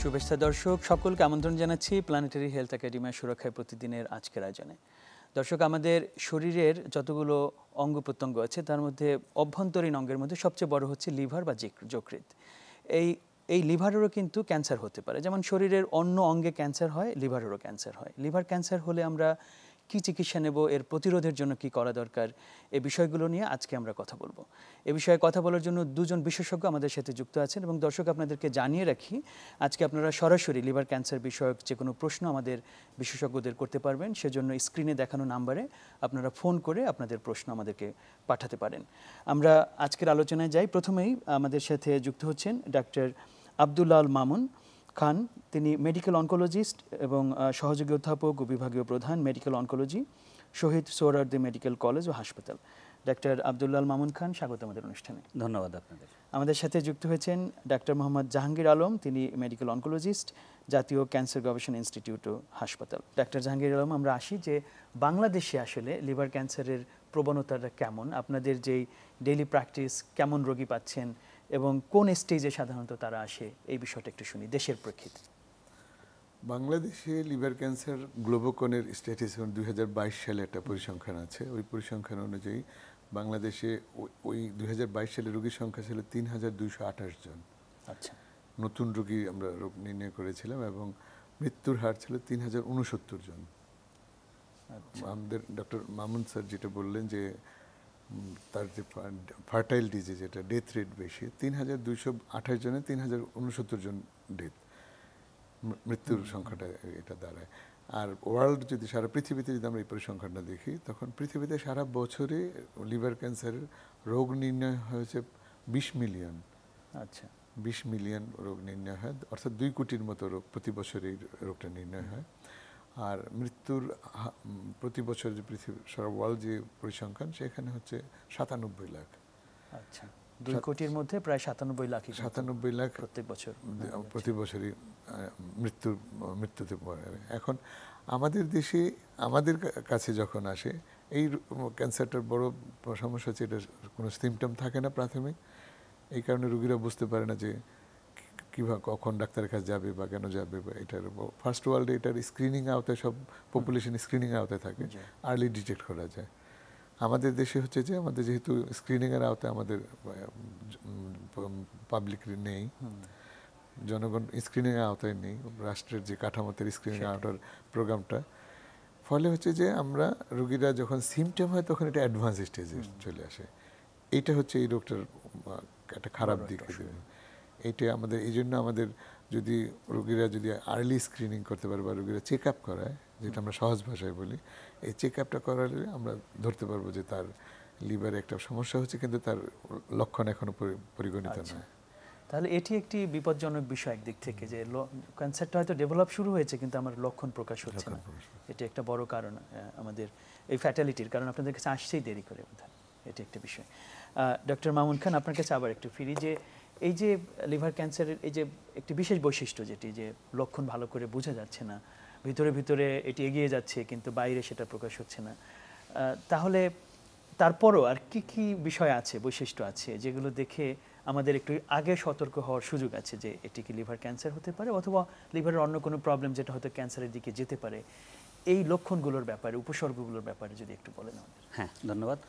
শুভেচ্ছা দর্শক, সকলকে আমন্ত্রণ জানাচ্ছি প্ল্যানেটারি হেলথ একাডেমির সুরক্ষায় প্রতিদিনের আজকের আয়োজনে। দর্শক, আমাদের শরীরের যতগুলো অঙ্গ প্রত্যঙ্গ আছে তার মধ্যে অভ্যন্তরীণ অঙ্গের মধ্যে সবচেয়ে বড় হচ্ছে লিভার বা যকৃৎ। এই লিভারেরও কিন্তু ক্যান্সার হতে পারে। যেমন শরীরের অন্য অঙ্গে ক্যান্সার হয়, লিভারেরও ক্যান্সার হয়। লিভার ক্যান্সার হলে আমরা কী চিকিৎসা নেব, এর প্রতিরোধের জন্য কি করা দরকার, এই বিষয়গুলো নিয়ে আজকে আমরা কথা বলবো। এ বিষয়ে কথা বলার জন্য দুজন বিশেষজ্ঞ আমাদের সাথে যুক্ত আছেন এবং দর্শক আপনাদেরকে জানিয়ে রাখি, আজকে আপনারা সরাসরি লিভার ক্যান্সার বিষয়ক যে কোনো প্রশ্ন আমাদের বিশেষজ্ঞদের করতে পারবেন। সেজন্য স্ক্রিনে দেখানো নাম্বারে আপনারা ফোন করে আপনাদের প্রশ্ন আমাদেরকে পাঠাতে পারেন। আমরা আজকের আলোচনায় যাই। প্রথমেই আমাদের সাথে যুক্ত হচ্ছেন ডাক্তার আব্দুল্লাহ আল মামুন খান। তিনি মেডিকেল অনকোলজিস্ট এবং সহযোগী অধ্যাপক ও বিভাগীয় প্রধান medical oncology, Shaheed Suhrawardy medical college ও হাসপাতাল। ডাক্তার আব্দুল্লাহ আল মামুন খান, স্বাগত আমাদের অনুষ্ঠানে। ধন্যবাদ আপনাদের। আমাদের সাথে যুক্ত হয়েছেন ডাক্তার মোহাম্মদ জাহাঙ্গীর আলম। তিনি মেডিকেল অনকোলজিস্ট, জাতীয় ক্যান্সার গবেষণা ইনস্টিটিউট ও হাসপাতাল। ডাক্তার জাহাঙ্গীর আলম, আমরা আসি যে বাংলাদেশে আসলে লিভার ক্যান্সারের প্রবণতাটা কেমন, আপনাদের যেই ডেইলি প্র্যাকটিস, কেমন রোগী পাচ্ছেন এবং কোন স্টেজে সাধারণত তারা আসে, এই বিষয়টা একটু শুনি দেশের প্রেক্ষিতে। বাংলাদেশে লিভার ক্যান্সার গ্লোবোকনের স্ট্যাটিস 2022 সালে একটা পরিসংখ্যান আছে। ওই পরিসংখ্যান অনুযায়ী বাংলাদেশে ওই 2022 সালে রোগীর সংখ্যা ছিল 3228 জন। আচ্ছা, নতুন রোগী আমরা রোগ নির্ণয় করেছিলাম এবং মৃত্যুর হার ছিল 3069 জন। আমাদের ডক্টর মামুন স্যার যেটা বললেন যে তার যে ফার্টাইল ডিজিজ, এটা ডেথ রেট বেশি, 3228 জনে 3069 জন ডেথ, মৃত্যুর সংখ্যাটা এটা দাঁড়ায়। আর ওয়ার্ল্ড যদি সারা পৃথিবীতে যদি আমরা এই পরিসংখ্যানটা দেখি, তখন পৃথিবীতে সারা বছরে লিভার ক্যান্সারের রোগ নির্ণয় হয়েছে 20 মিলিয়ন। আচ্ছা, 20 মিলিয়ন রোগ নির্ণয় হয়, অর্থাৎ 2 কোটির মতো রোগ প্রতি বছর এই রোগটা নির্ণয় হয়। আর মৃত্যুর প্রতি বছর যে পৃথিবী সারা ওয়ার্ল্ড যে পরিসংখ্যান, সেখানে হচ্ছে 97 লাখ। আচ্ছা, 2 কোটির মধ্যে প্রায় 97 লাখ প্রতি বছরই মৃত্যুতে পড়ে। এখন আমাদের দেশে আমাদের কাছে যখন আসে, এই ক্যান্সারটার বড় সমস্যা হচ্ছে এটা কোনো সিমটম থাকে না প্রাথমিক। এই কারণে রোগীরা বুঝতে পারে না যে কীভাবে কখন ডাক্তারের কাছে যাবে বা কেন যাবে। বা এটার ফার্স্ট ওয়ার্ল্ডে এটার স্ক্রিনিং আওতায়, সব পপুলেশন স্ক্রিনিং আওতায় থাকে, আর্লি ডিটেক্ট করা যায়। আমাদের দেশে হচ্ছে যে আমাদের যেহেতু স্ক্রিনিংয়ের আওতায় আমাদের পাবলিক নেই, জনগণ স্ক্রিনিংয়ের আওতায় নেই, রাষ্ট্রের যে কাঠামোতে স্ক্রিনিং আওতার প্রোগ্রামটা, ফলে হচ্ছে যে আমরা রোগীরা যখন সিমটম হয় তখন এটা অ্যাডভান্স স্টেজে চলে আসে। এইটা হচ্ছে এই রোগটার একটা খারাপ দিক। এইটা আমাদের এই জন্য আমাদের যদি রোগীরা যদি আর্লি স্ক্রিনিং করতে পারে বা রোগীরা চেক আপ করায়, যেটা আমরা সহজ ভাষায় বলি, এই চেক আপটা করালে আমরা ধরতে পারবো যে তার লিভারে একটা সমস্যা হচ্ছে, কিন্তু তার লক্ষণ এখনো পরিগণিত নয়। তাহলে এটি একটি বিপজ্জনক বিষয় একদিক থেকে, যে ক্যান্সারটা হয়তো ডেভেলপ শুরু হয়েছে কিন্তু আমার লক্ষণ প্রকাশ হচ্ছে না। এটি একটা বড় কারণ আমাদের এই ফ্যাটালিটির, কারণ আপনাদের কাছে আসছেই দেরি করে বোধহয়। এটি একটা বিষয়। ডক্টর মামুন খান, আপনার কাছে আবার একটু ফিরি, যে এই যে লিভার ক্যান্সারের এই যে একটি বিশেষ বৈশিষ্ট্য, যেটি যে লক্ষণ ভালো করে বোঝা যাচ্ছে না, ভিতরে ভিতরে এটি এগিয়ে যাচ্ছে কিন্তু বাইরে সেটা প্রকাশ হচ্ছে না, তাহলে তারপরও আর কি কি বিষয় আছে, বৈশিষ্ট্য আছে যেগুলো দেখে আমাদের একটু আগে সতর্ক হওয়ার সুযোগ আছে যে এটি কি লিভার ক্যান্সার হতে পারে অথবা লিভারের অন্য কোনো প্রবলেম যেটা হয়তো ক্যান্সারের দিকে যেতে পারে? এই লক্ষণগুলোর ব্যাপারে, উপসর্গগুলোর ব্যাপারে যদি একটু বলেন আমাদের। হ্যাঁ, ধন্যবাদ।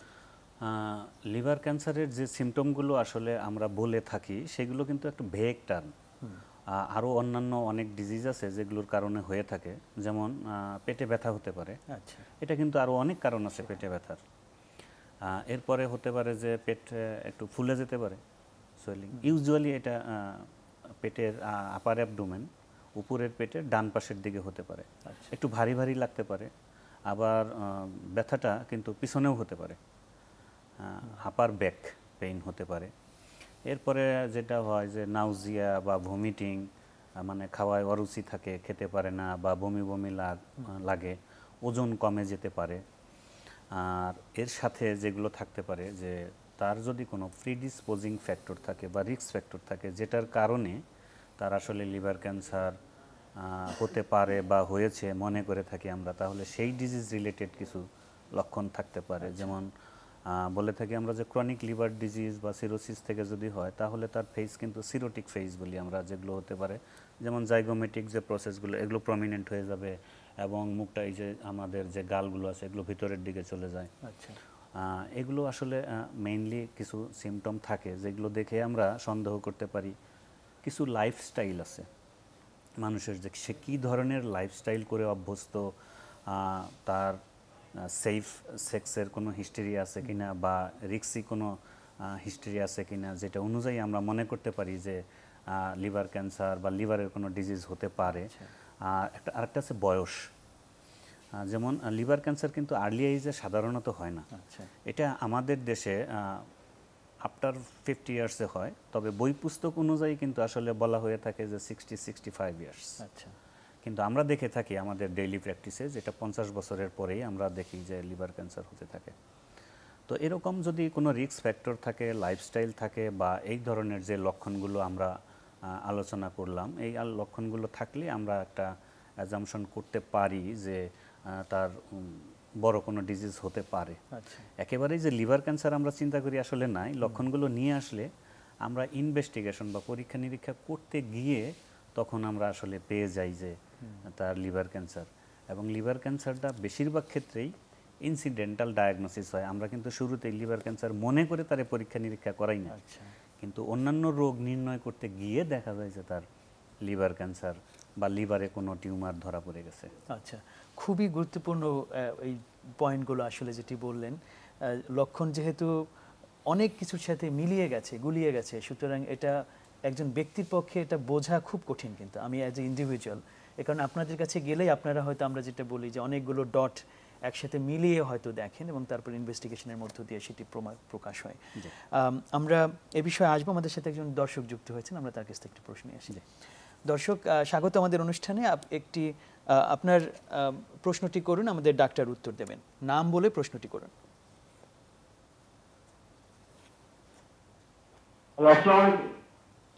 লিভার ক্যান্সারের যে সিমটমগুলো আসলে আমরা বলে থাকি, সেগুলো কিন্তু একটু ভেগ টার্ম। আরও অন্যান্য অনেক ডিজিজ আছে যেগুলোর কারণে হয়ে থাকে, যেমন পেটে ব্যথা হতে পারে। আচ্ছা, এটা কিন্তু আরও অনেক কারণ আছে পেটে ব্যথার। এরপরে হতে পারে যে পেট একটু ফুলে যেতে পারে, সোয়েলিং। ইউজুয়ালি এটা পেটের আপার অ্যাবডোমেন, উপরের পেটের ডান পাশের দিকে হতে পারে। একটু ভারী ভারী লাগতে পারে। আবার ব্যথাটা কিন্তু পিছনেও হতে পারে, আপার ব্যাক পেইন হতে পারে। এরপরে যেটা হয় যে নাউজিয়া বা ভমিটিং, মানে খাওয়ায় অরুচি থাকে, খেতে পারে না বা বমি বমি লাগে, ওজন কমে যেতে পারে। আর এর সাথে যেগুলো থাকতে পারে, যে তার যদি কোনো প্রিডিসপোজিং ফ্যাক্টর থাকে বা রিস্ক ফ্যাক্টর থাকে, যেটার কারণে তার আসলে লিভার ক্যান্সার হতে পারে বা হয়েছে মনে করে থাকি আমরা, তাহলে সেই ডিজিজ রিলেটেড কিছু লক্ষণ থাকতে পারে। যেমন বলে থাকি আমরা যে ক্রনিক লিভার ডিজিজ বা সিরোসিস থেকে যদি হয় তাহলে তার ফেজ কিন্তু সিরোটিক ফেজ বলি আমরা, যেগুলো হতে পারে যেমন জাইগোমেটিক যে প্রসেসগুলো এগুলো প্রমিনেন্ট হয়ে যাবে এবং মুখটা এই যে আমাদের যে গালগুলো আছে এগুলো ভিতরের দিকে চলে যায়। আচ্ছা, এগুলো আসলে মেইনলি কিছু সিমটম থাকে যেগুলো দেখে আমরা সন্দেহ করতে পারি কিছু লাইফস্টাইল আছে মানুষের, যে সে কী ধরনের লাইফস্টাইল করে অভ্যস্ত, তার সেফ সেক্সের কোনো হিস্ট্রি আছে কিনা বা রিক্সি কোনো হিস্ট্রি আছে কিনা, যেটা অনুযায়ী আমরা মনে করতে পারি যে লিভার ক্যান্সার বা লিভারের কোনো ডিজিজ হতে পারে। আরেকটা আছে বয়স, যেমন লিভার ক্যান্সার কিন্তু আর্লি এজে সাধারণত হয় না। আচ্ছা, এটা আমাদের দেশে আফটার 50 ইয়ার্সে হয়, তবে বই পুস্তক অনুযায়ী কিন্তু আসলে বলা হয়ে থাকে যে 60-65 ইয়ার্স। আচ্ছা, কিন্তু আমরা দেখে থাকি আমাদের ডেইলি প্র্যাকটিসে যেটা 50 বছরের পরেই আমরা দেখি যে লিভার ক্যান্সার হতে থাকে। তো এরকম যদি কোনো রিস্ক ফ্যাক্টর থাকে, লাইফস্টাইল থাকে বা এই ধরনের যে লক্ষণগুলো আমরা আলোচনা করলাম, এই লক্ষণগুলো থাকলে আমরা একটা অ্যাজাম্পশন করতে পারি যে তার বড় কোনো ডিজিজ হতে পারে। আচ্ছা, একেবারেই যে লিভার ক্যান্সার আমরা চিন্তা করি আসলে নাই, লক্ষণগুলো নিয়ে আসলে আমরা ইনভেস্টিগেশন বা পরীক্ষা নিরীক্ষা করতে গিয়ে তখন আমরা আসলে পেয়ে যাই যে তার লিভার ক্যান্সার। এবং লিভার ক্যান্সারটা বেশিরভাগ ক্ষেত্রেই ইনসিডেন্টাল ডায়াগনোসিস হয়, আমরা কিন্তু শুরুতেই লিভার ক্যান্সার মনে করে তার পরীক্ষা নিরীক্ষা করাই না, আচ্ছা, কিন্তু অন্যান্য রোগ নির্ণয় করতে গিয়ে দেখা যায় যে তার লিভার ক্যান্সার বা লিভারে কোনো টিউমার ধরা পড়ে গেছে। আচ্ছা, খুবই গুরুত্বপূর্ণ এই পয়েন্টগুলো আসলে যেটি বললেন। লক্ষণ যেহেতু অনেক কিছুর সাথে মিলিয়ে গেছে, গুলিয়ে গেছে, সুতরাং এটা একজন ব্যক্তির পক্ষে এটা বোঝা খুব কঠিন। কিন্তু আমি অ্যাজ এ ইন্ডিভিজুয়াল, এ কারণে আপনাদের কাছে গেলেই আপনারা হয়তো আমরা যেটা বলি যে অনেকগুলো ডট একসাথে মিলিয়ে হয়তো দেখেন এবং তারপর ইনভেস্টিগেশনের মধ্য দিয়ে সেটি প্রকাশ হয়। আমরা এ বিষয়ে আসবো, আমাদের সাথে একজন দর্শক যুক্ত হয়েছেন, আমরা তার কাছ থেকে একটু প্রশ্ন নিয়ে আসি। দর্শক, স্বাগত আমাদের অনুষ্ঠানে। একটি আপনার প্রশ্নটি করুন, আমাদের ডাক্তার উত্তর দেবেন। নাম বলে প্রশ্নটি করুন।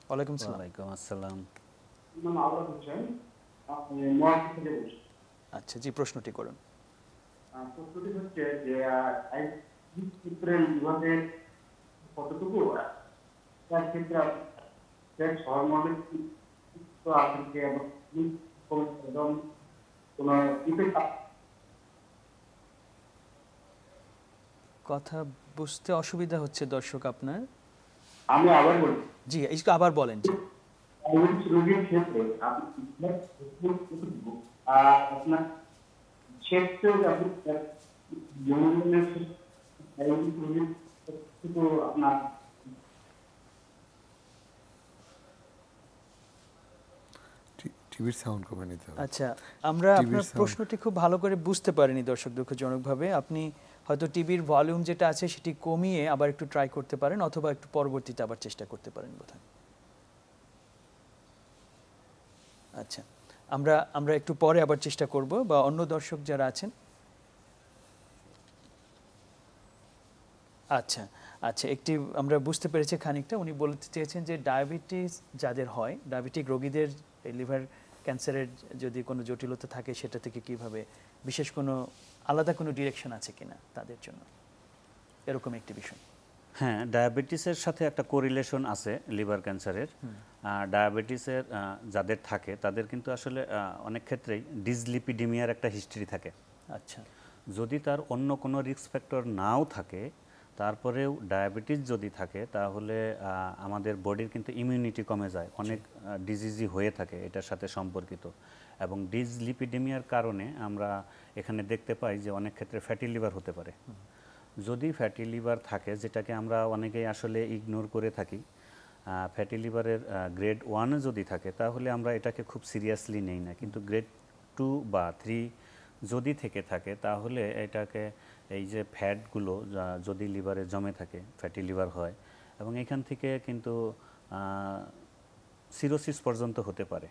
ওয়ালাইকুম আসসালাম। ওয়ালাইকুম আসসালাম। আচ্ছা জি, প্রশ্নটি করুন। প্রশ্নটি হচ্ছে যে লিভারের কতটুকু তার ক্ষেত্রে হরমোনের কথা বুঝতে অসুবিধা হচ্ছে দর্শক আপনার। আমি আবার বলি, জি একটু আবার বলেন। জি, রোগীর ক্ষেত্রে আপনার ক্ষেত্রে আপনার টিভির সাউন্ড কমে নিতে হবে। আচ্ছা, আমরা আপনার প্রশ্নটি খুব ভালো করে বুঝতে পারিনি দর্শক, দুঃখজনকভাবে। আপনি হয়তো টিভির ভলিউম যেটা আছে সেটি কমিয়ে আবার একটু ট্রাই করতে পারেন, অথবা একটু পরবর্তীতে আবার চেষ্টা করতে পারেন বোধহয়। আচ্ছা, আমরা একটু পরে আবার চেষ্টা করব, বা অন্য দর্শক যারা আছেন। আচ্ছা আচ্ছা, একটি আমরা বুঝতে পেরেছি খানিকটা। উনি বলতে চেয়েছেন যে ডায়াবেটিস যাদের হয়, ডায়াবেটিক রোগীদের লিভার ক্যান্সারের যদি কোনো জটিলতা থাকে সেটা থেকে কিভাবে, বিশেষ কোনো আলাদা কোনো ডিরেকশন আছে কিনা তাদের জন্য, এরকম একটি বিষয়। হ্যাঁ, ডায়াবেটিসের সাথে একটা কোরিলেশন আছে লিভার ক্যান্সারের। ডায়াবেটিসের যাদের থাকে তাদের কিন্তু আসলে অনেক ক্ষেত্রেই ডিসলিপিডিমিয়ার একটা হিস্ট্রি থাকে। আচ্ছা, যদি তার অন্য কোনো রিস্ক ফ্যাক্টর নাও থাকে, তারপরেও ডায়াবেটিস যদি থাকে, তাহলে আমাদের বডির কিন্তু ইমিউনিটি কমে যায়, অনেক ডিজিজই হয়ে থাকে এটার সাথে সম্পর্কিত। এবং ডিসলিপিডিমিয়ার কারণে আমরা এখানে দেখতে পাই যে অনেক ক্ষেত্রে ফ্যাটি লিভার হতে পারে। যদি ফ্যাটি লিভার থাকে, যেটাকে আমরা অনেকেই আসলে ইগনোর করে থাকি, ফ্যাটি লিভারের গ্রেড 1 যদি থাকে তাহলে আমরা এটাকে খুব সিরিয়াসলি নেই না, কিন্তু গ্রেড 2 বা 3 যদি থেকে থাকে তাহলে এটাকে, এই যে ফ্যাটগুলো যদি লিভারে জমে থাকে, ফ্যাটি লিভার হয়, এবং এখান থেকে কিন্তু সিরোসিস পর্যন্ত হতে পারে।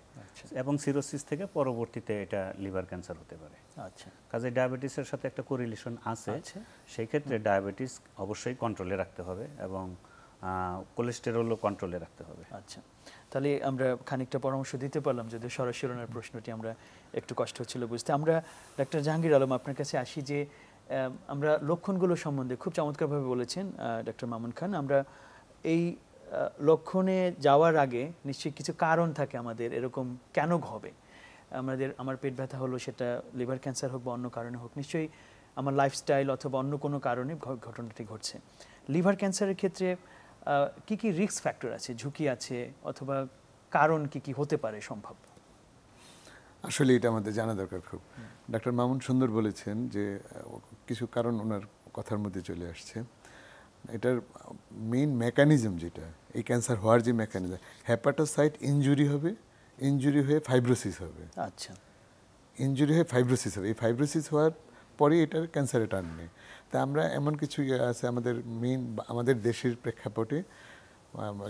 এবং সিরোসিস থেকে পরবর্তীতে এটা লিভার ক্যান্সার হতে পারে। আচ্ছা, কাজে ডায়াবেটিসের সাথে একটা কোরিলেশন আছে। সেই ক্ষেত্রে ডায়াবেটিস অবশ্যই কন্ট্রোলে রাখতে হবে এবং কোলেস্টেরলও কন্ট্রোলে রাখতে হবে। আচ্ছা, তাহলে আমরা খানিকটা পরামর্শ দিতে পারলাম, যদি সরাসরি ওনার প্রশ্নটি আমরা একটু কষ্ট হচ্ছিল বুঝতে। আমরা ডাক্তার জাহাঙ্গীর আলম আপনার কাছে আসি যে আমরা লক্ষণগুলো সম্বন্ধে খুব চমৎকারভাবে বলেছেন ডক্টর মামুন খান। আমরা এই লক্ষণে যাওয়ার আগে নিশ্চয়ই কিছু কারণ থাকে আমাদের, এরকম কেন হবে আমার পেট ব্যথা হলো, সেটা লিভার ক্যান্সার হোক বা অন্য কারণে হোক, নিশ্চয়ই আমার লাইফস্টাইল অথবা অন্য কোনো কারণে ঘটনাটি ঘটছে। লিভার ক্যান্সারের ক্ষেত্রে কি কি রিস্ক ফ্যাক্টর আছে, ঝুঁকি আছে, অথবা কারণ কি কি হতে পারে সম্ভব? আসলে এটা আমাদের জানা দরকার খুব। ডাক্তার মামুন সুন্দর বলেছেন যে কিছু কারণ ওনার কথার মধ্যে চলে আসছে। এটার মেইন মেকানিজম যেটা, এই ক্যান্সার হওয়ার যে মেকানিজম, হেপাটোসাইট ইনজুরি হবে, ইনজুরি হয়ে ফাইব্রোসিস হবে। আচ্ছা, ইনজুরি হয়ে ফাইব্রোসিস হবে, এই ফাইব্রোসিস হওয়ার পরে এটার ক্যান্সারে টার্ন নেই। তা আমরা এমন কিছু আছে আমাদের আমাদের দেশের প্রেক্ষাপটে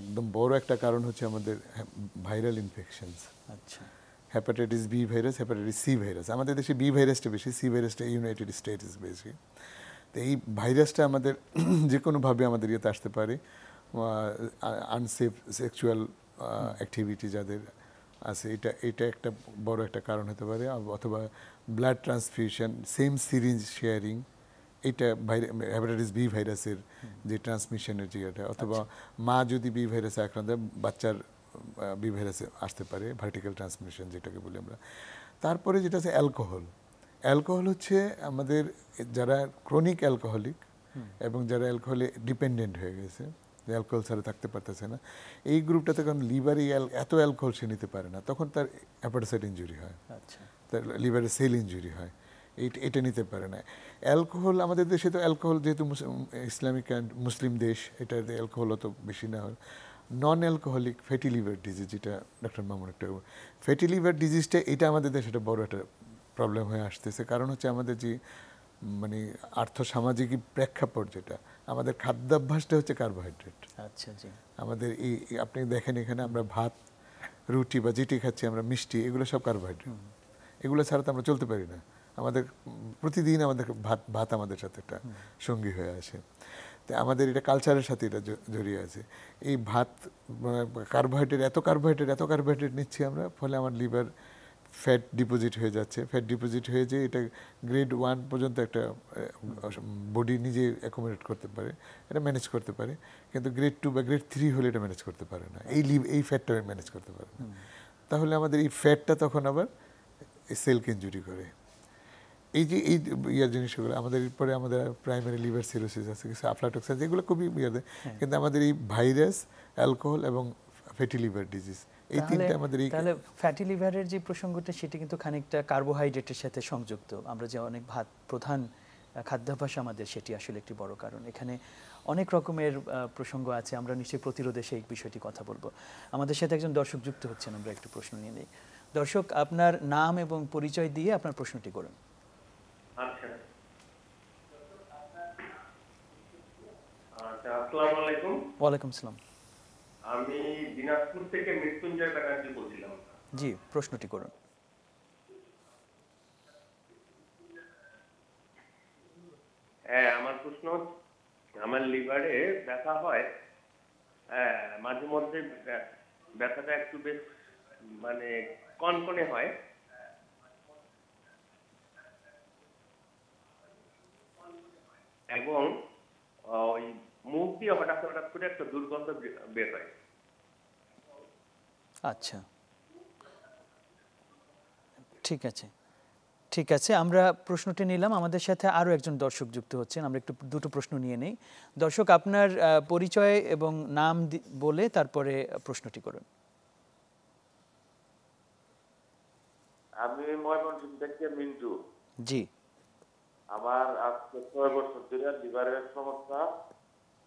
একদম বড় একটা কারণ হচ্ছে আমাদের ভাইরাল ইনফেকশনস। আচ্ছা, hepatitis B virus, hepatitis C virus. আমাদের দেশে বি ভাইরাসটা বেশি, সি ভাইরাসটা ইউনাইটেড স্টেটস বেশি। তো এই ভাইরাসটা আমাদের যে কোনোভাবে আমাদের ইয়েতে আসতে পারে, আনসেফ সেক্সুয়াল অ্যাক্টিভিটি যাদের আছে, এটা একটা বড় একটা কারণ হতে পারে। অথবা blood transfusion, same syringe sharing, এটা হেপাটাইটিস বি ভাইরাসের যে ট্রান্সমিশনের জায়গাটা। অথবা মা যদি বি ভাইরাসে আক্রান্ত হয়, বাচ্চার বি ভাইরাসে আসতে পারে, ভার্টিক্যাল ট্রান্সমিশন যেটাকে বলি আমরা। তারপরে যেটা আছে অ্যালকোহল। অ্যালকোহল হচ্ছে আমাদের যারা ক্রনিক অ্যালকোহলিক এবং যারা অ্যালকোহলে ডিপেন্ডেন্ট হয়ে গেছে, অ্যালকোহল ছাড়া থাকতে পারতেছে না, এই গ্রুপটাতে কারণ লিভারে এত অ্যালকোহল সে নিতে পারে না, তখন তার হেপাটোসাইট ইনজুরি হয়, আচ্ছা, তার লিভারে সেল ইনজুরি হয়, এটা নিতে পারে না। অ্যালকোহল আমাদের দেশে তো অ্যালকোহল যেহেতু ইসলামিক অ্যান্ড মুসলিম দেশ, এটাতে অ্যালকোহল অত বেশি না হয়। Non alcoholic fatty liver disease, যেটা ডক্টর মামুন একটা ফ্যাটি লিভার ডিজিজটা, এটা আমাদের দেশে একটা বড় একটা প্রবলেম হয়ে আসতেছে। কারণ হচ্ছে আমাদের যে মানে আর্থসামাজিক প্রেক্ষাপট, যেটা আমাদের খাদ্যাভ্যাসটা হচ্ছে কার্বোহাইড্রেট। আচ্ছা, জি, আমাদের এই আপনি দেখেন এখানে আমরা ভাত, রুটি বা যেটি খাচ্ছি আমরা, মিষ্টি, এগুলো সব কার্বোহাইড্রেট। এগুলো ছাড়া তো আমরা চলতে পারি না। আমাদের প্রতিদিন আমাদের ভাত আমাদের সাথে একটা সঙ্গী হয়ে আসে। তো আমাদের এটা কালচারের সাথে এটা জড়িয়ে আছে। এই ভাত এত কার্বোহাইড্রেট নিচ্ছি আমরা, ফলে আমার লিভার ফ্যাট ডিপোজিট হয়ে যাচ্ছে। ফ্যাট ডিপোজিট হয়ে যে এটা গ্রেড 1 পর্যন্ত একটা বডি নিজে অ্যাকোমোডেট করতে পারে, এটা ম্যানেজ করতে পারে। কিন্তু গ্রেড 2 বা গ্রেড 3 হলে এটা ম্যানেজ করতে পারে না, এই ফ্যাটটা ম্যানেজ করতে পারে না। তাহলে আমাদের এই ফ্যাটটা তখন আবার সেলকে ইনজুরি করে। এই যে এই জিনিসগুলো আমাদের পরে আমাদের প্রাইমারি লিভার সিরোসিস আছে, কিছু আফলাটক্সিন, যেগুলো খুবই কিন্তু আমাদের এই ভাইরাস, অ্যালকোহল এবং ফ্যাটি লিভার ডিজিজ, এই তিনটা আমাদের এই তাহলে ফ্যাটি লিভারের যে প্রসঙ্গটা, সেটা কিন্তু খানিকটা কার্বোহাইড্রেটের সাথে সংযুক্ত। আমরা যে অনেক ভাত প্রধান খাদ্যাভ্যাস আমাদের, সেটি আসলে একটি বড় কারণ। এখানে অনেক রকমের প্রসঙ্গ আছে, আমরা নিশ্চয়ই প্রতিরোধে সেই বিষয়টি কথা বলবো। আমাদের সাথে একজন দর্শক যুক্ত হচ্ছেন, আমরা একটু প্রশ্ন নিয়ে নিই। দর্শক, আপনার নাম এবং পরিচয় দিয়ে আপনার প্রশ্নটি করুন। আচ্ছা, আসসালামু আলাইকুম। ওয়ালাইকুম আসসালাম। আমি দিনাজপুর থেকে মৃত্যুঞ্জয় ব্যানার্জি বলছিলাম। জি, প্রশ্নটি করুন। হ্যাঁ, আমার প্রশ্ন, আমার লিভারে ব্যথা হয়, হ্যাঁ, মাঝে মধ্যে ব্যথাটা একটু বেশ মানে কনকনে হয়, এবং ওই মুখ দিয়ে হঠাৎ হঠাৎ করে একটা দুর্গন্ধ বের হয়। আচ্ছা, ঠিক আছে, আমরা প্রশ্নটি নিলাম। আমাদের সাথে আরও একজন দর্শক যুক্ত হচ্ছেন, আমরা একটু দুটো প্রশ্ন নিয়ে নেই। দর্শক, আপনার পরিচয় এবং নাম বলে তারপরে প্রশ্নটি করুন। আমি ময়মনসিংহ থেকে মিন্টু। জি, আমার আজকে 6 বছর ধরে লিভারের সমস্যা।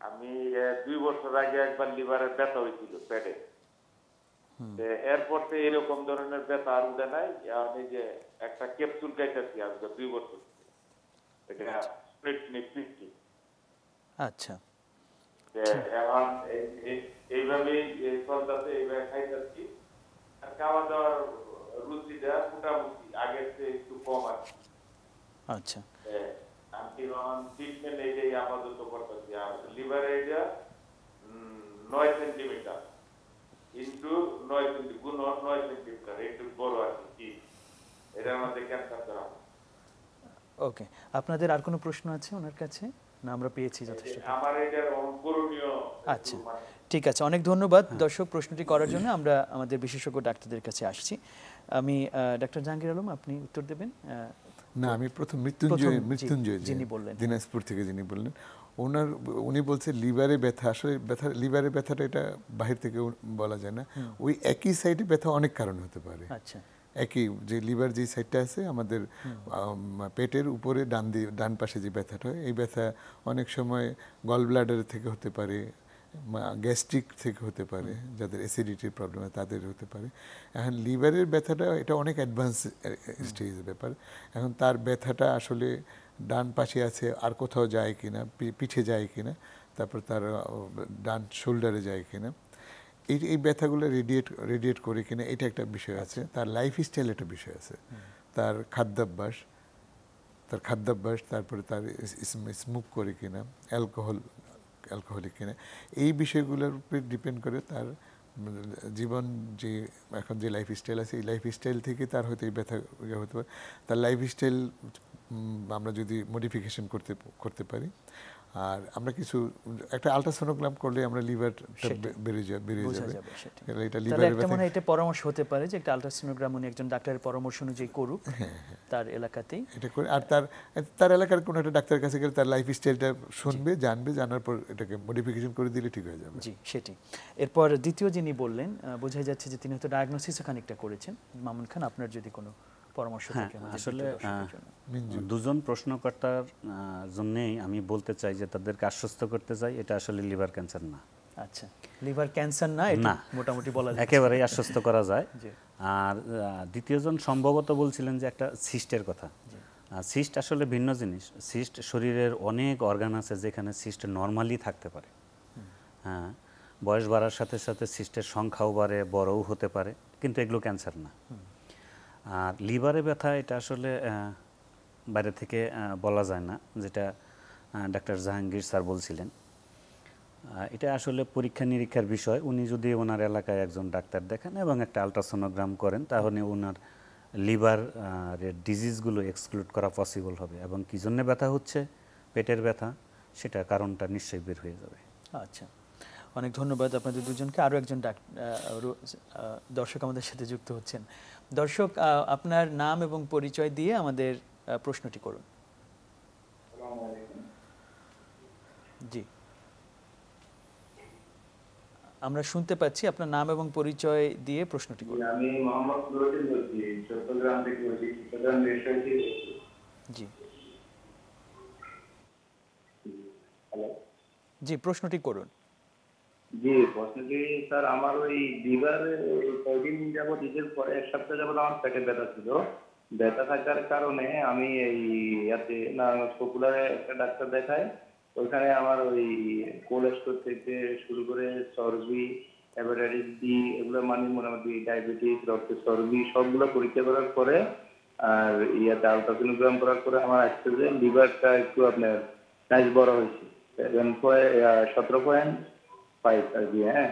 আমি 2 বছর আগে একবার লিভারের ব্যথা হয়েছিল পেটে, এরপর থেকে এরকম ধরনের ব্যথা আর উঠে নাই। আমি যে একটা ক্যাপসুল খাইতেছি আজকে 2 বছর, এটা আচ্ছা, এখন এইভাবেই চলতেছে, এইভাবে খাইতেছি। আর খাওয়া দাওয়ার রুচিটা মোটামুটি আগের চেয়ে একটু কম আছে। আচ্ছা, আমি ট্রিটমেন্ট এইটাই আপাতত করতেছি। আর লিভারে এটা 9 সেন্টিমিটার ইন্টু 9 সেন্টিমিটার, একটু বড় আছে কি, এটার মধ্যে ক্যান্সার ধরা। ওকে, আপনাদের আর কোনো প্রশ্ন আছে ওনার কাছে? না, আমরা পেয়েছি যথেষ্ট। আমার এটার করণীয় আচ্ছা, ঠিক আছে, অনেক ধন্যবাদ দর্শক প্রশ্নটি করার জন্য। আমরা আমাদের বিশেষজ্ঞ ডাক্তারদের কাছে আসছি। আমি ডাক্তার জাহাঙ্গীর আলম, আপনি উত্তর দেবেন। না, আমি প্রথম প্রথম মৃত্যুঞ্জয় যিনি বললেন, দিনাজপুর থেকে যিনি বললেন, উনি বলছে লিভারে ব্যথা। আসলে লিভারে ব্যথাটা এটা বাহির থেকে বলা যায় না, ওই একই সাইডে ব্যথা অনেক কারণ হতে পারে। আচ্ছা, একই যে লিভার যে সাইডটা আছে আমাদের পেটের উপরে ডান পাশে যে ব্যথাটা হয়, এই ব্যথা অনেক সময় গল ব্লাডার থেকে হতে পারে, গ্যাস্ট্রিক থেকে হতে পারে, যাদের অ্যাসিডিটির প্রবলেম হয় তাদের হতে পারে। এখন লিভারের ব্যথাটা এটা অনেক অ্যাডভান্স স্টেজের ব্যাপার। এখন তার ব্যথাটা আসলে ডান পাশে আছে, আর কোথাও যায় কিনা, পিঠে যায় কিনা, তারপর তার ডান শোল্ডারে যায় কিনা, এই ব্যথাগুলো রেডিয়েট করে কিনা, এটা একটা বিষয় আছে। তার লাইফস্টাইল একটা বিষয় আছে, তার খাদ্যাভ্যাস, তারপরে তার স্মোক করে কিনা, অ্যালকোহলিক কিনা, এই বিষয়গুলোর উপরে ডিপেন্ড করে তার জীবন যে এখন যে লাইফস্টাইল আছে, এই লাইফস্টাইল থেকে তার হয়তো এই ব্যথা হতে পারে। তার লাইফস্টাইল আমরা যদি মডিফিকেশন করতে পারি, আর আমরা কিছু একটা আলট্রাসোনোগ্রাম করলে আমরা লিভারটা বেড়ে যাবে। এটা লিভারের ব্যথা, মানে এটা পরামর্শ হতে পারে যে একটা আলট্রাসোনোগ্রাম উনি একজন ডাক্তারের পরামর্শ অনুযায়ী করুক তার এলাকাতেই, এটা করে। আর তার এলাকার কোনো একটা ডাক্তারের কাছে গেলে তার লাইফস্টাইলটা শুনবে, জানবে, জানার পর এটাকে মডিফিকেশন করে দিলে ঠিক হয়ে যাবে। জি, সেটি। এরপর দ্বিতীয় যিনি বললেন, বোঝা যাচ্ছে যে তিনি হয়তো ডায়াগনোসিসও খানিকটা করেছেন। মামুন খান, আপনার যদি কোনো পরামর্শ থাকে। আসলে দুজন প্রশ্নকর্তার জন্যেই আমি বলতে চাই যে তাদেরকে আশ্বস্ত করতে চাই, এটা আসলে লিভার ক্যান্সার না। আচ্ছা, লিভার ক্যান্সার না, এটা মোটামুটি বলা যায়, একেবারেই আশ্বস্ত করা যায়। আর দ্বিতীয়জন সম্ভবত বলছিলেন যে একটা সিস্টের কথা। সিস্ট আসলে ভিন্ন জিনিস। সিস্ট শরীরের অনেক অর্গান আছে যেখানে সিস্ট নর্মালি থাকতে পারে। হ্যাঁ, বয়স বাড়ার সাথে সাথে সিস্টের সংখ্যাও বাড়ে, বড়ও হতে পারে, কিন্তু এগুলো ক্যান্সার না। আর লিভারে ব্যথা এটা আসলে বাইরে থেকে বলা যায় না, যেটা ডাক্তার জাহাঙ্গীর স্যার বলছিলেন। এটা আসলে পরীক্ষা নিরীক্ষার বিষয়। উনি যদি ওনার এলাকায় একজন ডাক্তার দেখেন এবং একটা আলট্রাসোনোগ্রাম করেন, তাহলে ওনার লিভার ডিজিজগুলো এক্সক্লুড করা পসিবল হবে, এবং কী জন্যে ব্যথা হচ্ছে, পেটের ব্যথা, সেটা কারণটা নিশ্চয়ই বের হয়ে যাবে। আচ্ছা, অনেক ধন্যবাদ আপনাদের দুজনকে। আরও একজন দর্শক আমাদের সাথে যুক্ত হচ্ছেন। দর্শক, আপনার নাম এবং পরিচয় দিয়ে আমাদের প্রশ্নটি করুন। জি, আমরা শুনতে পাচ্ছি, আপনার নাম এবং পরিচয় দিয়ে প্রশ্নটি করুন। আমি মোহাম্মদ নুরুদ্দিন বলছি, চট্টগ্রাম থেকে বলছি, চট্টগ্রাম রেশাইতে। জি, হ্যালো, জি, প্রশ্নটি করুন। জি, প্রশ্নটি স্যার, আমার ওই লিভারে কয়েকদিন যাবত, ঈদের পরে 1 সপ্তাহ যাবত আমার পেটে ব্যথা ছিল। ব্যথা থাকার কারণে আমি এই পপুলারে একটা ডাক্তার দেখাই। ওইখানে আমার ওই কোলেস্ট্রল থেকে শুরু করে চর্বি, হেপাটাইটিস বি, এগুলো মানে মোটামুটি ডায়াবেটিস, রক্তের চর্বি সবগুলো পরীক্ষা করার পরে আর আলট্রাসোনোগ্রাম করার পরে আমার আসছে যে লিভারটা একটু আপনার সাইজ বড় হয়েছে, 17.5 আর কি। হ্যাঁ,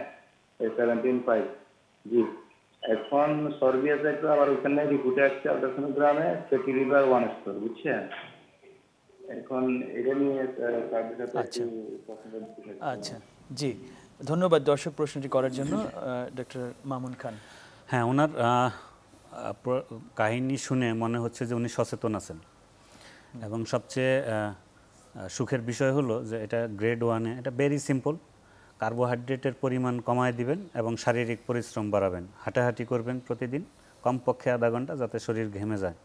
17.5। জি, এখন চর্বি আছে একটু, আবার ওখানে রিপোর্টে আসছে আলট্রাসোনোগ্রামে ফ্যাটি লিভার 1 স্তর, বুঝছেন? এখন এটা নিয়ে আচ্ছা, জি, ধন্যবাদ দর্শক প্রশ্নটি করার জন্য। ডক্টর মামুন খান। হ্যাঁ, ওনার কাহিনী শুনে মনে হচ্ছে যে উনি সচেতন আছেন, এবং সবচেয়ে সুখের বিষয় হলো যে এটা গ্রেড 1-এ। এটা ভেরি সিম্পল। কার্বোহাইড্রেটের পরিমাণ কমায় দিবেন এবং শারীরিক পরিশ্রম বাড়াবেন, হাঁটাহাঁটি করবেন প্রতিদিন কমপক্ষে আধা ঘন্টা, যাতে শরীর ঘেমে যায়।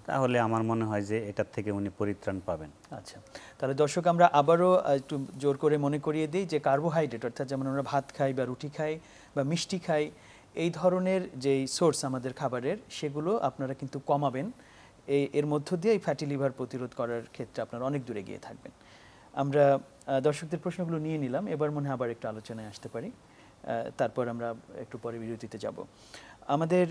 তাহলে আমার মনে হয় যে এটার থেকে উনি পরিত্রাণ পাবেন। আচ্ছা, তাহলে দর্শক আমরা আবারও একটু জোর করে মনে করিয়ে দিই যে কার্বোহাইড্রেট, অর্থাৎ যেমন আমরা ভাত খাই বা রুটি খাই বা মিষ্টি খাই, এই ধরনের যেই সোর্স আমাদের খাবারের, সেগুলো আপনারা কিন্তু কমাবেন। এর মধ্য দিয়ে এই ফ্যাটি লিভার প্রতিরোধ করার ক্ষেত্রে আপনারা অনেক দূরে গিয়ে থাকবেন। আমরা দর্শকদের প্রশ্নগুলো নিয়ে নিলাম, এবার মনে হয় আবার একটু আলোচনায় আসতে পারি, তারপর আমরা একটু পরে বিরতিতে যাব। আমাদের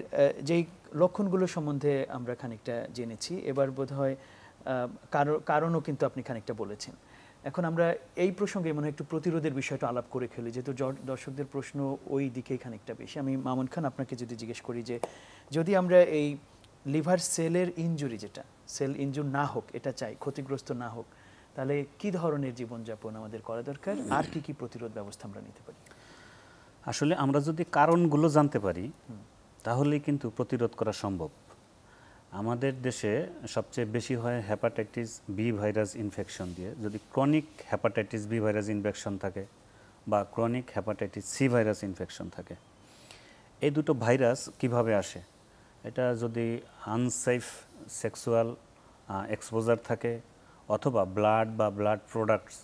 যেই লক্ষণগুলো সম্বন্ধে আমরা খানিকটা জেনেছি, এবার বোধহয় কারণও কিন্তু আপনি খানিকটা বলেছেন। এখন আমরা এই প্রসঙ্গে মনে হয় একটু প্রতিরোধের বিষয়টা আলাপ করে খেলি, যেহেতু দর্শকদের প্রশ্ন ওই দিকেই খানিকটা বেশি। আমি মামুন খান আপনাকে যদি জিজ্ঞেস করি যে যদি আমরা এই লিভার সেলের ইনজুরি, যেটা সেল ইনজুর না হোক এটা চাই, ক্ষতিগ্রস্ত না হোক, তাহলে কি ধরনের জীবনযাপন আমাদের করা দরকার, আর কি কি প্রতিরোধ ব্যবস্থা আমরা নিতে পারি? আসলে আমরা যদি কারণগুলো জানতে পারি তাহলেই কিন্তু প্রতিরোধ করা সম্ভব। আমাদের দেশে সবচেয়ে বেশি হয় হেপাটাইটিস বি ভাইরাস ইনফেকশন দিয়ে। যদি chronic hepatitis B virus infection থাকে বা chronic hepatitis C virus infection থাকে, এই দুটো ভাইরাস কিভাবে আসে? এটা যদি আনসেফ সেক্সুয়াল এক্সপোজার থাকে অথবা ব্লাড বা ব্লাড প্রোডাক্টস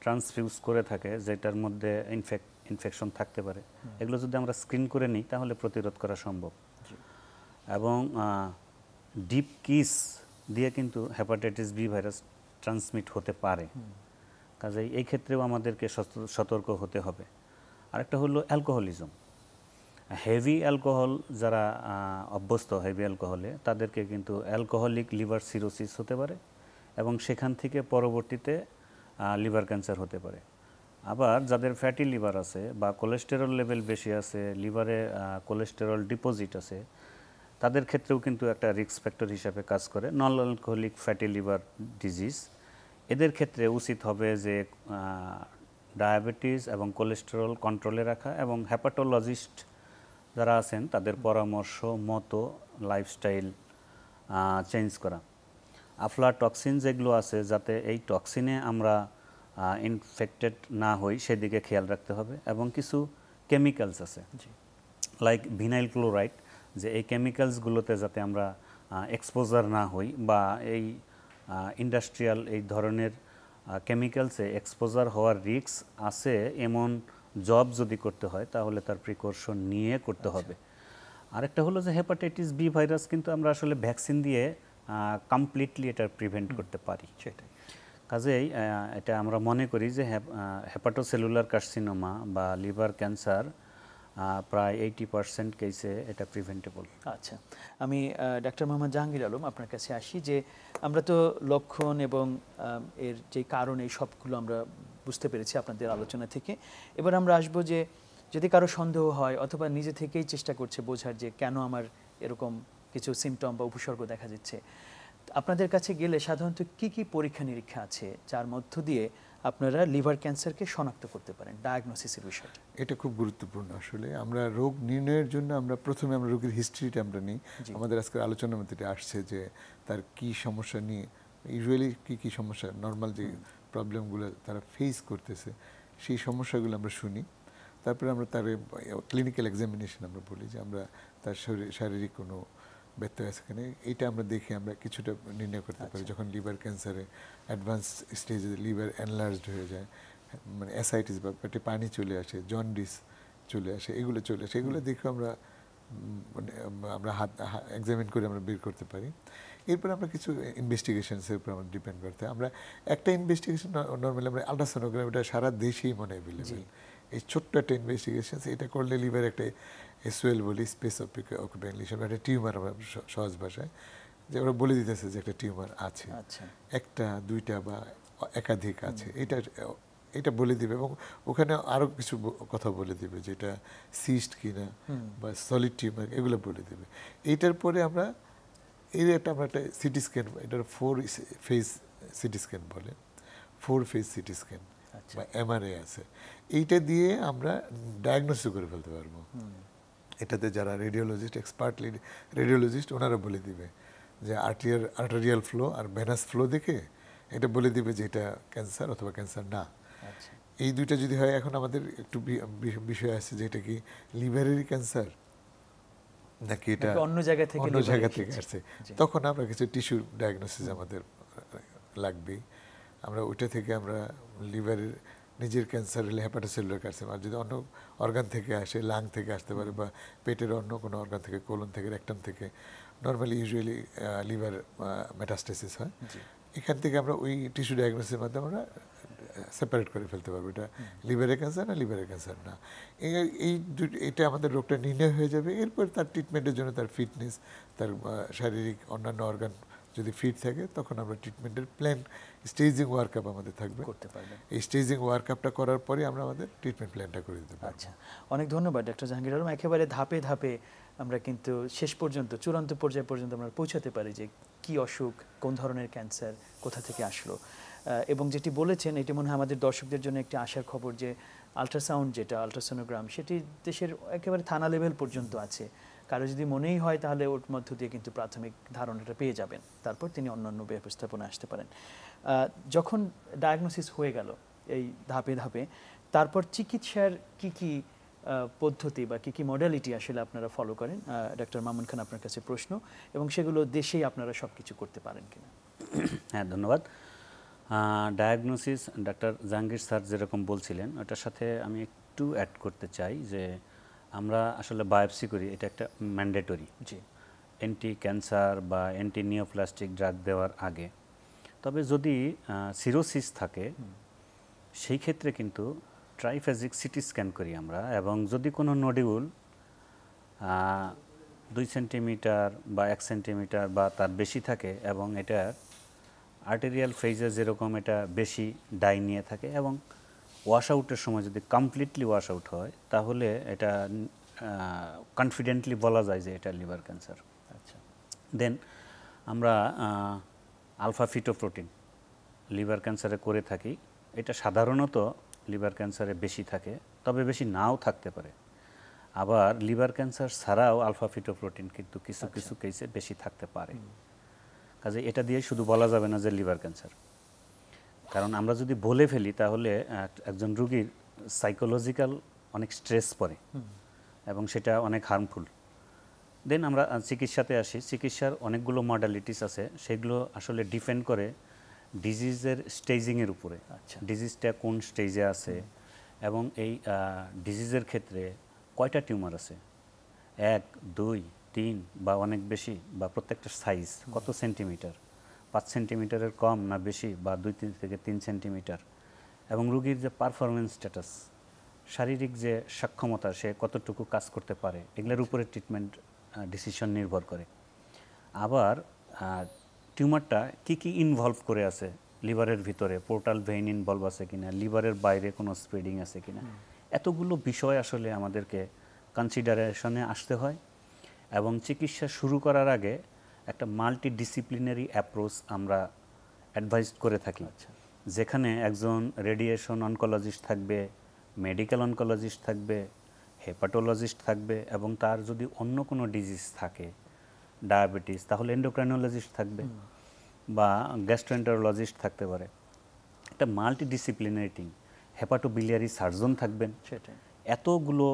ট্রান্সফিউজ করে থাকে যেটার মধ্যে ইনফেকশন থাকতে পারে, এগুলো যদি আমরা স্ক্রিন করে নিই তাহলে প্রতিরোধ করা সম্ভব। এবং ডিপ কিস দিয়ে কিন্তু হেপাটাইটিস বি ভাইরাস ট্রান্সমিট হতে পারে, কাজেই এই ক্ষেত্রেও আমাদেরকে সতর্ক হতে হবে। আরেকটা হলো অ্যালকোহলিজম। হেভি অ্যালকোহল যারা অভ্যস্ত হেভি অ্যালকোহলে, তাদেরকে কিন্তু অ্যালকোহলিক লিভার সিরোসিস হতে পারে এবং সেখান থেকে পরবর্তীতে লিভার ক্যান্সার হতে পারে। আবার যাদের ফ্যাটি লিভার আছে বা কোলেস্টেরল লেভেল বেশি আছে, লিভারে কোলেস্টেরল ডিপোজিট আছে, তাদের ক্ষেত্রেও কিন্তু একটা রিস্ক ফ্যাক্টর হিসাবে কাজ করে non alcoholic fatty liver disease. এদের ক্ষেত্রে উচিত হবে যে ডায়াবেটিস এবং কোলেস্টেরল কন্ট্রোলে রাখা এবং হেপাটোলজিস্ট যারা আছেন তাদের পরামর্শ মতো লাইফস্টাইল চেঞ্জ করা। আফলাটক্সিন যেগুলো আছে, যাতে এই টক্সিনে আমরা ইনফেক্টেড না হই সেদিকে খেয়াল রাখতে হবে। এবং কিছু কেমিক্যালস আছে লাইক ভিনাইল ক্লোরাইড, যে এই কেমিক্যালসগুলোতে যাতে আমরা এক্সপোজার না হই বা এই ইন্ডাস্ট্রিয়াল এই ধরনের কেমিক্যালসে এক্সপোজার হওয়ার রিস্ক আছে এমন জব যদি করতে হয় তাহলে তার প্রিকশন নিয়ে করতে হবে। আরেকটা হলো যে হেপাটাইটিস বি ভাইরাস কিন্তু আমরা আসলে ভ্যাকসিন দিয়ে কমপ্লিটলি এটা প্রিভেন্ট করতে পারি। সেটাই, কাজেই এটা আমরা মনে করি যে হেপাটোসেলুলার কার্সিনোমা বা লিভার ক্যান্সার প্রায় 80% কেসে এটা প্রিভেন্টেবল। আচ্ছা, আমি ডাক্তার মোহাম্মদ জাহাঙ্গীর আলম আপনার কাছে আসি, যে আমরা তো লক্ষণ এবং এর যে কারণ এই সবগুলো আমরা বুঝতে পেরেছি আপনাদের আলোচনা থেকে। এবার আমরা আসবো যে যদি কারো সন্দেহ হয় অথবা নিজে থেকেই চেষ্টা করছে বোঝার যে কেন আমার এরকম কিছু সিমটম বা উপসর্গ দেখা যাচ্ছে, আপনাদের কাছে গেলে সাধারণত কি কি পরীক্ষা নিরীক্ষা আছে যার মধ্য দিয়ে আপনারা লিভার ক্যান্সারকে শনাক্ত করতে পারেন, ডায়াগনোসিসের বিষয়টা? এটা খুব গুরুত্বপূর্ণ। আসলে আমরা রোগ নির্ণয়ের জন্য আমরা প্রথমে আমরা রোগীর হিস্ট্রিটা আমরা নিই। আমাদের আজকের আলোচনার মধ্যে এটা আসছে যে তার কি সমস্যা নিয়ে, ইউজুয়ালি কি সমস্যা, নর্মাল যে প্রবলেমগুলো তারা ফেস করতেছে সেই সমস্যাগুলো আমরা শুনি। তারপরে আমরা তার ক্লিনিক্যাল এক্সামিনেশন আমরা বলি যে আমরা তার শারীরিক কোনো ব্যত্যয় আছে কিনা, এইটা আমরা দেখে আমরা কিছুটা নির্ণয় করতে পারি। যখন লিভার ক্যান্সারে অ্যাডভান্স স্টেজে লিভার এনলার্জড হয়ে যায়, মানে অ্যাসাইটিস বা পেটে পানি চলে আসে, জন্ডিস চলে আসে, এগুলো চলে আসে, এগুলো দেখে আমরা মানে আমরা হাত এক্সামিন করে আমরা বের করতে পারি। এরপর আমরা কিছু ইনভেস্টিগেশনসের উপর আমরা ডিপেন্ড করতে হয়। আমরা একটা ইনভেস্টিগেশন নর্মালি আমরা আলট্রাসোনোগ্রাম, এটা সারা দেশেই মনে অ্যাভেলেবেল। এই ছোট্ট একটা ইনভেস্টিগেশন, এটা করলে লিভার একটা এসওএল বলি, স্পেস অকুপাইং লিশন, একটা টিউমার আমরা সহজ ভাষায়, যে ওরা বলে দিতেছে যে একটা টিউমার আছে, একটা দুইটা বা একাধিক আছে, এটা বলে দিবে। এবং ওখানে আরও কিছু কথা বলে দিবে যে এটা সিস্ট কিনা বা সলিড টিউমার, এগুলো বলে দেবে। এইটার পরে আমরা আমরা একটা সিটি স্ক্যান, এটার 4 ফেজ সিটি স্ক্যান বলে, 4 ফেজ সিটি স্ক্যান বা এমআরআই আছে, এইটা দিয়ে আমরা ডায়াগনোসিস করে ফেলতে পারবো। এটাতে যারা রেডিওলজিস্ট, এক্সপার্ট রেডিওলজিস্ট, ওনারা বলে দিবে যে আর্টেরিয়াল ফ্লো আর ভেনাস ফ্লো দেখে এটা বলে দিবে যে এটা ক্যান্সার অথবা ক্যান্সার না। এই দুইটা যদি হয়, এখন আমাদের একটু বিষয় আছে যে এটা কি লিভারেরই ক্যান্সার নাকি এটা অন্য জায়গা থেকে আসছে, তখন আমরা কিছু টিস্যু ডায়াগনোসিস আমাদের লাগবেই। আমরা ওইটা থেকে আমরা লিভারের নিজের ক্যান্সার হলে হেপাটোসেলুলার কার্সিনোমা, আর যদি অন্য অর্গান থেকে আসে, লাং থেকে আসতে পারে বা পেটের অন্য কোনো অর্গান থেকে, কোলন থেকে, রেকটাম থেকে, নর্মালি ইউজুয়ালি লিভার মেটাস্টেসিস হয়, এখান থেকে আমরা ওই টিস্যু ডায়াগনোসিসের মাধ্যমে আমরা সেপারেট করে ফেলতে পারবো এটা লিভারের ক্যান্সার না লিভারের ক্যান্সার না। এটা আমাদের রোগটা নির্ণয় হয়ে যাবে। এরপর তার ট্রিটমেন্টের জন্য তার ফিটনেস, তার শারীরিক অন্যান্য অর্গান যদি ফিট থাকে, তখন আমরা ট্রিটমেন্টের প্ল্যান, স্টেজিং ওয়ার্কআপ আমাদের থাকবে, করতে পারবে। এই স্টেজিং ওয়ার্কআপটা করার পরে আমরা আমাদের ট্রিটমেন্ট প্ল্যানটা করে দিতে পারবো। আচ্ছা, অনেক ধন্যবাদ ডক্টর জাহাঙ্গীর আলম। একেবারে ধাপে ধাপে আমরা কিন্তু শেষ পর্যন্ত, চূড়ান্ত পর্যায় পর্যন্ত আমরা পৌঁছাতে পারি যে কি অসুখ, কোন ধরনের ক্যান্সার, কোথা থেকে আসলো। এবং যেটি বলেছেন এটি মনে হয় আমাদের দর্শকদের জন্য একটি আশার খবর যে আল্ট্রাসাউন্ড যেটা আল্ট্রাসোনোগ্রাম সেটি দেশের একেবারে থানা লেভেল পর্যন্ত আছে। কারো যদি মনেই হয় তাহলে ওর মধ্য দিয়ে কিন্তু প্রাথমিক ধারণাটা পেয়ে যাবেন, তারপর তিনি অন্যান্য ব্যবস্থাপনা আসতে পারেন। যখন ডায়াগনোসিস হয়ে গেল এই ধাপে ধাপে, তারপর চিকিৎসার কি কি পদ্ধতি বা কি কি মডালিটি আসলে আপনারা ফলো করেন? ডক্টর মামুন খান, আপনার কাছে প্রশ্ন, এবং সেগুলো দেশেই আপনারা সব কিছু করতে পারেন কিনা? হ্যাঁ, ধন্যবাদ। ডায়াগনোসিস ডাক্তার জাহাঙ্গীর স্যার যেরকম বলছিলেন ওটার সাথে আমি একটু অ্যাড করতে চাই যে আমরা আসলে বায়োপসি করি, এটা একটা ম্যান্ডেটরি জি, অ্যান্টি ক্যান্সার বা অ্যান্টি নিওপ্লাস্টিক ড্রাগ দেওয়ার আগে। তবে যদি সিরোসিস থাকে সেই ক্ষেত্রে কিন্তু ট্রাইফেজিক সিটি স্ক্যান করি আমরা, এবং যদি কোনো নডিউল 2 সেন্টিমিটার বা 1 সেন্টিমিটার বা তার বেশি থাকে এবং এটা আর্টেরিয়াল ফেজে যেরকম এটা বেশি ডাই নিয়ে থাকে এবং ওয়াশ আউটের সময় যদি কমপ্লিটলি ওয়াশ আউট হয় তাহলে এটা কনফিডেন্টলি বলা যায় যে এটা লিভার ক্যান্সার। আচ্ছা, দেন আমরা আলফা ফিটোপ্রোটিন লিভার ক্যান্সারে করে থাকি। এটা সাধারণত লিভার ক্যান্সারে বেশি থাকে, তবে বেশি নাও থাকতে পারে। আবার লিভার ক্যান্সার ছাড়াও আলফা ফিটোপ্রোটিন কিন্তু কিছু কিছু কেসে বেশি থাকতে পারে। কাজে এটা দিয়ে শুধু বলা যাবে না যে লিভার ক্যান্সার, কারণ আমরা যদি বলে ফেলি তাহলে একজন রোগীর সাইকোলজিক্যাল অনেক স্ট্রেস পড়ে এবং সেটা অনেক হার্মফুল। দেন আমরা চিকিৎসাতে আসি। চিকিৎসার অনেকগুলো মডালিটিস আছে, সেগুলো আসলে ডিপেন্ড করে ডিজিজের স্টেজিংয়ের উপরে। আচ্ছা, ডিজিজটা কোন স্টেজে আছে এবং এই ডিজিজের ক্ষেত্রে কয়টা টিউমার আছে, 1, 2, 3 বা অনেক বেশি, বা প্রত্যেকটা সাইজ কত সেন্টিমিটার, 5 সেন্টিমিটারের কম না বেশি, বা 2 থেকে 3 সেন্টিমিটার, এবং রোগীর যে পারফরমেন্স স্ট্যাটাস, শারীরিক যে সক্ষমতা, সে কতটুকু কাজ করতে পারে, এগুলোর উপরে ট্রিটমেন্ট ডিসিশন নির্ভর করে। আবার টিউমারটা কি কি ইনভলভ করে আছে, লিভারের ভিতরে পোর্টাল ভেইন ইনভলভ আছে কিনা, লিভারের বাইরে কোনো স্প্রেডিং আছে কিনা, এতগুলো বিষয় আসলে আমাদেরকে কনসিডারেশনে আসতে হয়। এবং চিকিৎসা শুরু করার আগে একটা মাল্টিডিসিপ্লিনারি অ্যাপ্রোচ আমরা অ্যাডভাইস করে থাকি, যেখানে একজন রেডিয়েশন অনকোলজিস্ট থাকবে, মেডিকেল অনকোলজিস্ট থাকবে, হেপাটোলজিস্ট থাকবে, এবং তার যদি অন্য কোনো ডিজিজ থাকে, ডায়াবেটিস, তাহলে এন্ডোক্রাইনোলজিস্ট থাকবে বা গ্যাস্ট্রোএন্টারোলজিস্ট থাকতে পারে। একটা মাল্টিডিসিপ্লিনারি টিম, হেপাটোবিলিয়ারি সার্জন থাকবেন। সেটাই। এতগুলো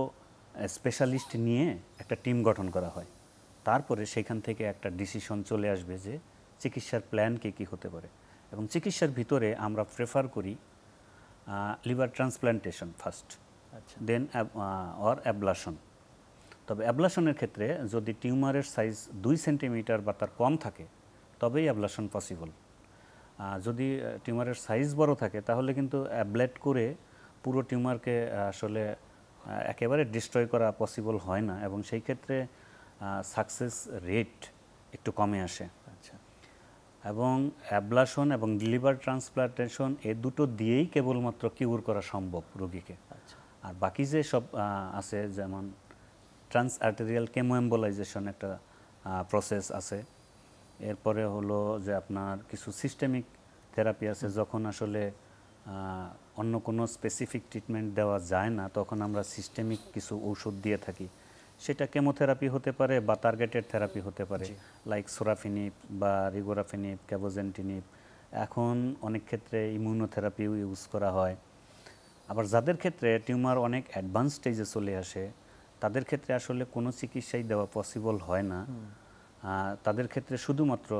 স্পেশালিস্ট নিয়ে একটা টিম গঠন করা হয়। তারপরে সেখান থেকে একটা ডিসিশন চলে আসবে যে চিকিৎসার প্ল্যান কী হতে পারে। এবং চিকিৎসার ভিতরে আমরা প্রেফার করি লিভার ট্রান্সপ্ল্যান্টেশন ফার্স্ট, আচ্ছা, দেন অর অ্যাবলাশন। তবে অ্যাবলাশনের ক্ষেত্রে যদি টিউমারের সাইজ 2 সেন্টিমিটার বা তার কম থাকে তবেই অ্যাবলাশন পসিবল। যদি টিউমারের সাইজ বড় থাকে তাহলে কিন্তু অ্যাবলেট করে পুরো টিউমারকে আসলে একেবারে ডিস্ট্রয় করা পসিবল হয় না, এবং সেই ক্ষেত্রে সাকসেস রেট একটু কমে আসে। আচ্ছা, এবং অ্যাবলাশন এবং লিভার ট্রান্সপ্লান্টেশন এ দুটো দিয়েই কেবলমাত্র কিউর করা সম্ভব রোগীকে। আচ্ছা, আর বাকি যে সব আছে, যেমন ট্রান্স আর্টেরিয়াল কেমোএম্বোলাইজেশন একটা প্রসেস আছে। এরপরে হলো যে আপনার কিছু সিস্টেমিক থেরাপি আছে, যখন আসলে অন্য কোনো স্পেসিফিক ট্রিটমেন্ট দেওয়া যায় না তখন আমরা সিস্টেমিক কিছু ঔষধ দিয়ে থাকি। সেটা কেমোথেরাপি হতে পারে বা টার্গেটেড থেরাপি হতে পারে, লাইক সোরাফিনিপ বা রিগোরাফিনিপ, ক্যাবোজেন্টিনিপ। এখন অনেক ক্ষেত্রে ইমিউনোথেরাপিও ইউজ করা হয়। আবার যাদের ক্ষেত্রে টিউমার অনেক অ্যাডভান্স স্টেজে চলে আসে তাদের ক্ষেত্রে আসলে কোনো চিকিৎসাই দেওয়া পসিবল হয় না, তাদের ক্ষেত্রে শুধুমাত্র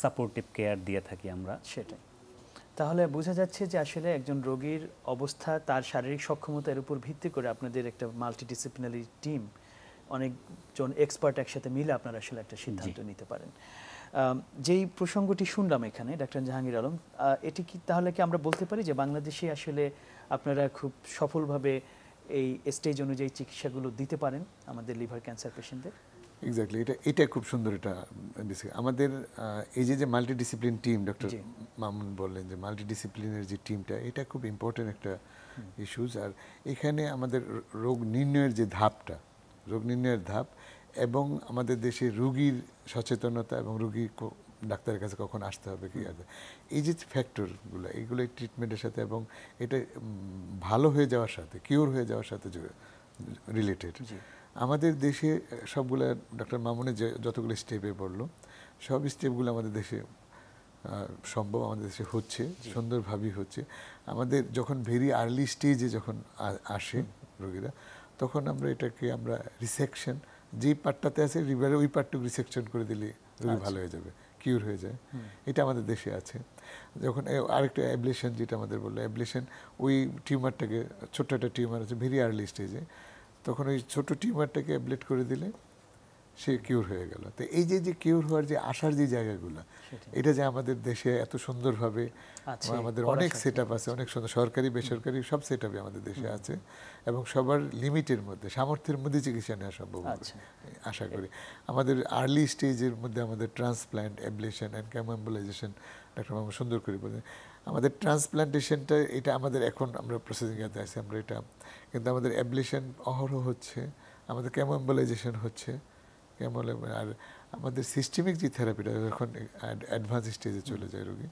সাপোর্টিভ কেয়ার দিয়ে থাকি আমরা। সেটাই। তাহলে বোঝা যাচ্ছে যে আসলে একজন রোগীর অবস্থা, তার শারীরিক সক্ষমতার উপর ভিত্তি করে আপনাদের একটা মাল্টিডিসিপ্লিনারি টিম, অনেকজন এক্সপার্ট একসাথে মিলে আপনারা আসলে একটা সিদ্ধান্ত নিতে পারেন। যেই প্রসঙ্গটি শুনলাম এখানে ডাক্তার জাহাঙ্গীর আলম, এটি কি তাহলে কি আমরা বলতে পারি যে বাংলাদেশে আসলে আপনারা খুব সফলভাবে এই স্টেজ অনুযায়ী চিকিৎসাগুলো দিতে পারেন আমাদের লিভার ক্যান্সার পেশেন্টদের? এক্স্যাক্টলি, এটা খুব সুন্দর। এটা আমাদের এই যে মাল্টিডিসিপ্লিন টিম, ডক্টর মামুন বললেন যে মাল্টিডিসিপ্লিনের যে টিমটা, এটা খুব ইম্পর্টেন্ট একটা ইস্যুস। আর এখানে আমাদের রোগ নির্ণয়ের যে ধাপটা, রোগ নির্ণয়ের ধাপ, এবং আমাদের দেশে রোগীর সচেতনতা এবং রোগীর ডাক্তারের কাছে কখন আসতে হবে কি আছে, এই যে ফ্যাক্টরগুলো এইগুলো ট্রিটমেন্টের সাথে এবং এটা ভালো হয়ে যাওয়ার সাথে, কিওর হয়ে যাওয়ার সাথে রিলেটেড। আমাদের দেশে সবগুলো ডক্টর মামুনের যতগুলো স্টেপে পড়লো, সব স্টেপগুলো আমাদের দেশে সম্ভব, আমাদের দেশে হচ্ছে, সুন্দরভাবেই হচ্ছে। আমাদের যখন ভেরি আর্লি স্টেজে যখন আসে রোগীরা, তখন আমরা এটাকে আমরা রিসেকশন, যেই পার্টটাতে আছে লিভারে ওই পার্টটুকু রিসেকশন করে দিলে রোগী ভালো হয়ে যাবে, কিউর হয়ে যায়। এটা আমাদের দেশে আছে। যখন আরেকটা অ্যাবলেশন, যেটা আমাদের বললো অ্যাবলেশন, ওই টিউমারটাকে, ছোট্ট একটা টিউমার আছে ভেরি আর্লি স্টেজে, তখন ওই ছোট টিউমারটাকে অ্যাবলেট করে দিলে সে কিউর হয়ে গেল। তো এই যে কিউর হওয়ার যে আসার যে জায়গাগুলো, এটা যে আমাদের দেশে এত সুন্দরভাবে, আমাদের অনেক সেট আপ আছে, অনেক সুন্দর সরকারি বেসরকারি সব সেট আপই আমাদের দেশে আছে, এবং সবার লিমিটের মধ্যে, সামর্থ্যের মধ্যে চিকিৎসা নেওয়া সম্ভব হবে আশা করি। আমাদের আর্লি স্টেজের মধ্যে আমাদের transplant, ablation and chemoembolisation, doctor Mamun সুন্দর করে বলেন। আমাদের ট্রান্সপ্ল্যান্টেশনটা এটা আমাদের এখন আমরা প্রসেসিংয়েতে আছি আমরা এটা, কিন্তু আমাদের অ্যাবলেশন অহরহ হচ্ছে, আমাদের ক্যামোএম্বোলাইজেশন হচ্ছে, আর আমাদের সিস্টেমিক যে থেরাপিটা যখন অ্যাডভান্স স্টেজে চলে যায় রোগী,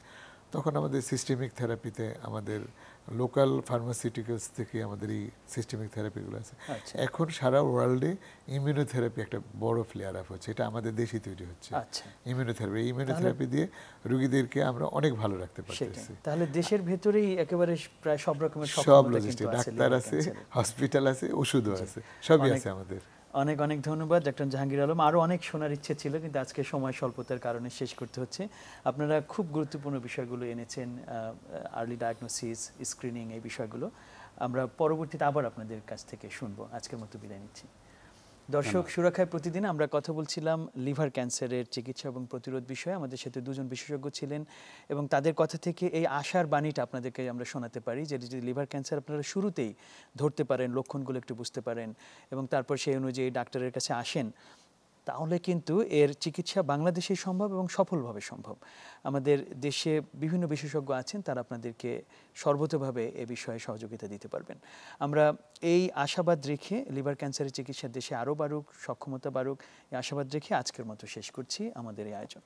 তখন আমাদের সিস্টেমিক থেরাপিতে আমাদের লোকাল ফার্মাসিউটিক্যালস থেকে আমাদের এই সিস্টেমিক থেরাপিগুলো আছে। এখন সারা ওয়ার্ল্ডে ইমিউনোথেরাপি একটা বড় ফ্লেয়ার আপ হচ্ছে, এটা আমাদের দেশেই তৈরি হচ্ছে ইমিউনোথেরাপি। ইমিউনোথেরাপি দিয়ে রোগীদেরকে আমরা অনেক ভালো রাখতে পারতেছি। তাহলে দেশের ভেতরেই একেবারে প্রায় সব রকমের সব লজিস্টিক, ডাক্তার আছে, হসপিটাল আছে, ওষুধও আছে, সবই আছে আমাদের। অনেক অনেক ধন্যবাদ ডক্টর জাহাঙ্গীর আলম। আরও অনেক শোনার ইচ্ছে ছিল, কিন্তু আজকে সময় স্বল্পতার কারণে শেষ করতে হচ্ছে। আপনারা খুব গুরুত্বপূর্ণ বিষয়গুলো এনেছেন, আর্লি ডায়াগনোসিস, স্ক্রিনিং, এই বিষয়গুলো আমরা পরবর্তীতে আবার আপনাদের কাছ থেকে শুনবো। আজকের মতো বিদায় নিচ্ছি। দর্শক, সুরক্ষায় প্রতিদিন আমরা কথা বলছিলাম লিভার ক্যান্সারের চিকিৎসা এবং প্রতিরোধ বিষয়ে। আমাদের সাথে দুজন বিশেষজ্ঞ ছিলেন এবং তাদের কথা থেকে এই আশার বাণীটা আপনাদেরকে আমরা শোনাতে পারি যে যদি লিভার ক্যান্সার আপনারা শুরুতেই ধরতে পারেন, লক্ষণগুলো একটু বুঝতে পারেন এবং তারপর সেই অনুযায়ী ডাক্তারের কাছে আসেন, তাহলে কিন্তু এর চিকিৎসা বাংলাদেশেই সম্ভব এবং সফলভাবে সম্ভব। আমাদের দেশে বিভিন্ন বিশেষজ্ঞ আছেন, তারা আপনাদেরকে সর্বতোভাবে এ বিষয়ে সহযোগিতা দিতে পারবেন। আমরা এই আশাবাদ রেখে লিভার ক্যান্সারের চিকিৎসা দেশে আরও বাড়ুক, সক্ষমতা বাড়ুক, এই আশাবাদ রেখে আজকের মতো শেষ করছি আমাদের এই আয়োজন।